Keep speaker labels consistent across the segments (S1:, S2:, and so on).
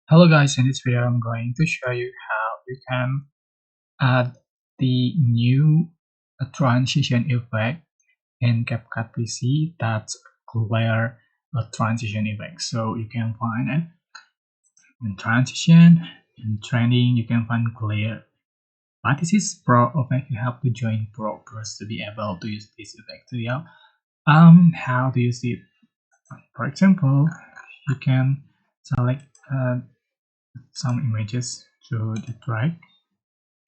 S1: Hello guys, in this video I'm going to show you how you can add the new transition effect in CapCut PC that's clear transition effect. So you can find it in transition, in trending, you can find clear. But this is pro effect, you have to join pro first to be able to use this effect. So yeah, how to use it? For example, you can select some images to the right,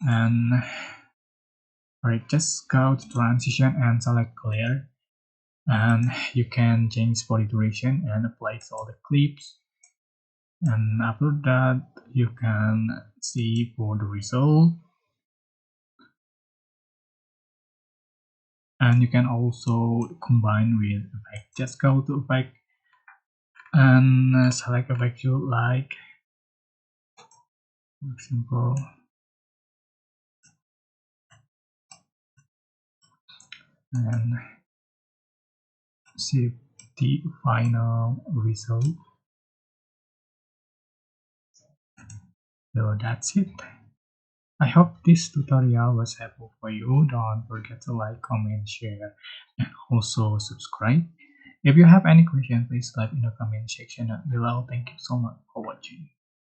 S1: and right, just go to transition and select clear, and you can change body duration and apply all the clips, and after that you can see for the result, and you can also combine with effect. Just go to effect and select effect you like, for example, and see the final result. So that's it. I hope this tutorial was helpful for you. Don't forget to like, comment, share, and also subscribe. If you have any question, please type in the comment section below. Thank you so much for watching.